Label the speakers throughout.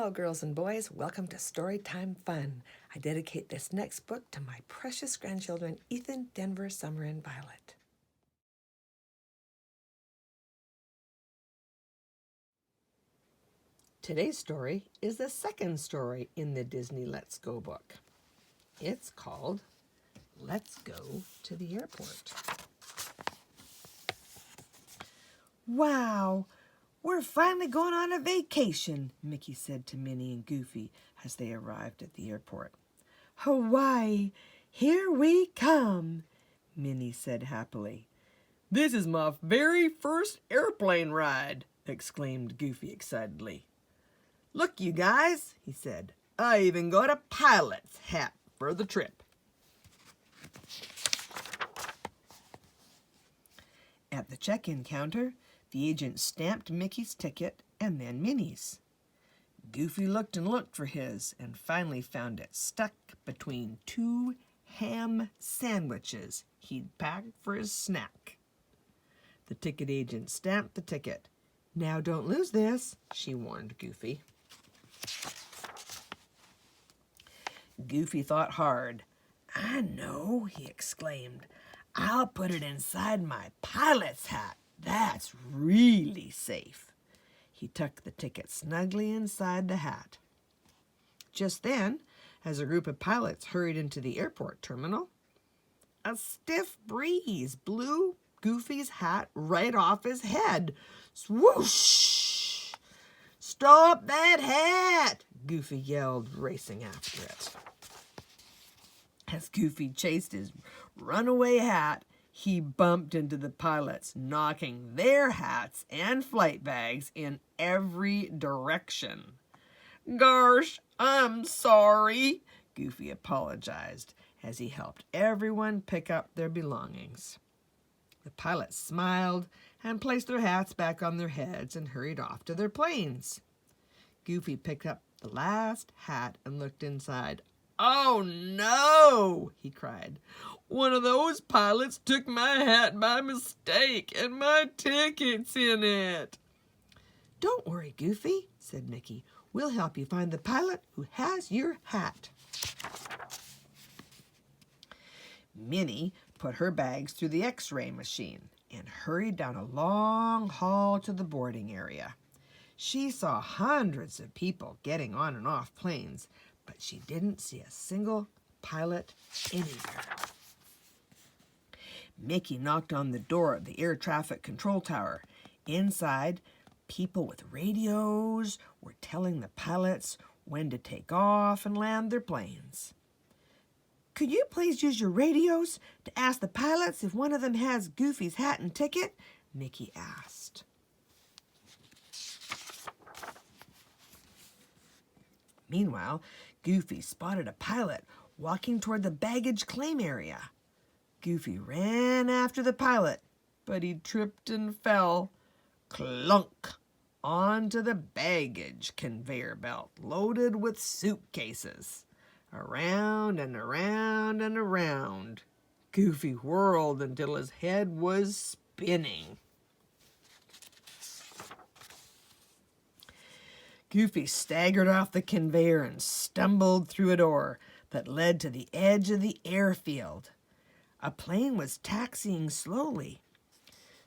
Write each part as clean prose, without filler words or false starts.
Speaker 1: Hello, girls and boys. Welcome to Storytime Fun. I dedicate this next book to my precious grandchildren, Ethan, Denver, Summer, and Violet. Today's story is the second story in the Disney Let's Go book. It's called Let's Go to the Airport.
Speaker 2: Wow, we're finally going on a vacation, Mickey said to Minnie and Goofy as they arrived at the airport. Hawaii, here we come, Minnie said happily. This is my very first airplane ride, exclaimed Goofy excitedly. Look, you guys, he said, I even got a pilot's hat for the trip. At the check-in counter, the agent stamped Mickey's ticket and then Minnie's. Goofy looked and looked for his and finally found it stuck between two ham sandwiches he'd packed for his snack. The ticket agent stamped the ticket. Now don't lose this, she warned Goofy. Goofy thought hard. I know, he exclaimed. I'll put it inside my pilot's hat. That's really safe. He tucked the ticket snugly inside the hat. Just then, as a group of pilots hurried into the airport terminal, a stiff breeze blew Goofy's hat right off his head. Swoosh! Stop that hat! Goofy yelled, racing after it. As Goofy chased his runaway hat, he bumped into the pilots, knocking their hats and flight bags in every direction. Gosh, I'm sorry, Goofy apologized as he helped everyone pick up their belongings. The pilots smiled and placed their hats back on their heads and hurried off to their planes. Goofy picked up the last hat and looked inside. Oh no, he cried. One of those pilots took my hat by mistake and my ticket's in it. Don't worry, Goofy, said Mickey. We'll help you find the pilot who has your hat. Minnie put her bags through the X-ray machine and hurried down a long hall to the boarding area. She saw hundreds of people getting on and off planes, but she didn't see a single pilot anywhere. Mickey knocked on the door of the air traffic control tower. Inside, people with radios were telling the pilots when to take off and land their planes. Could you please use your radios to ask the pilots if one of them has Goofy's hat and ticket? Mickey asked. Meanwhile, Goofy spotted a pilot walking toward the baggage claim area. Goofy ran after the pilot, but he tripped and fell, clunk, onto the baggage conveyor belt loaded with suitcases. Around and around and around, Goofy whirled until his head was spinning. Goofy staggered off the conveyor and stumbled through a door that led to the edge of the airfield. A plane was taxiing slowly.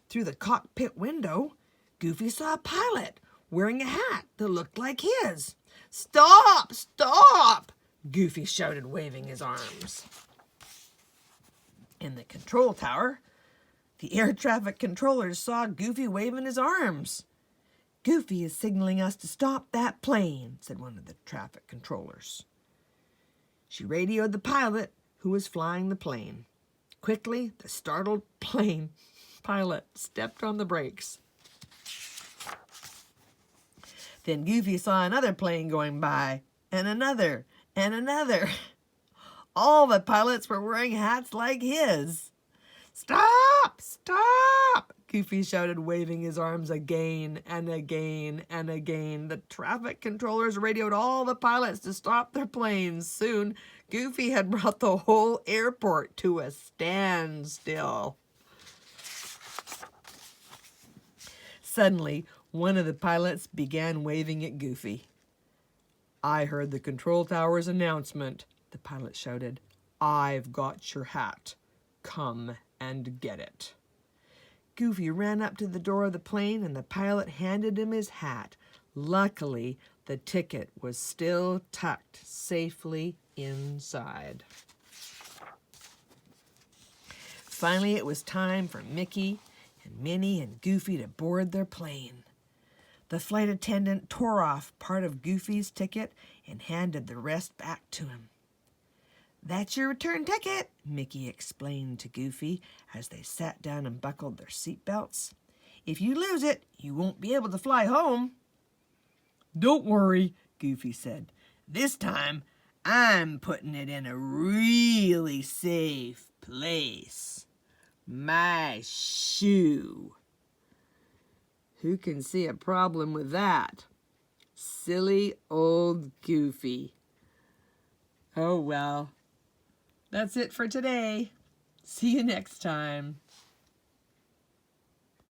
Speaker 2: Through the cockpit window, Goofy saw a pilot wearing a hat that looked like his. Stop! Stop! Goofy shouted, waving his arms. In the control tower, the air traffic controllers saw Goofy waving his arms. Goofy is signaling us to stop that plane, said one of the traffic controllers. She radioed the pilot who was flying the plane. Quickly, the startled pilot stepped on the brakes. Then Goofy saw another plane going by, and another, and another. All the pilots were wearing hats like his. Stop! Stop! Goofy shouted, waving his arms again and again and again. The traffic controllers radioed all the pilots to stop their planes. Soon, Goofy had brought the whole airport to a standstill. Suddenly, one of the pilots began waving at Goofy. I heard the control tower's announcement, the pilot shouted. I've got your hat. Come and get it. Goofy ran up to the door of the plane and the pilot handed him his hat. Luckily, the ticket was still tucked safely inside. Finally, it was time for Mickey and Minnie and Goofy to board their plane. The flight attendant tore off part of Goofy's ticket and handed the rest back to him. That's your return ticket, Mickey explained to Goofy as they sat down and buckled their seatbelts. If you lose it, you won't be able to fly home. Don't worry, Goofy said. This time, I'm putting it in a really safe place. My shoe. Who can see a problem with that? Silly old Goofy. Oh well. That's it for today. See you next time.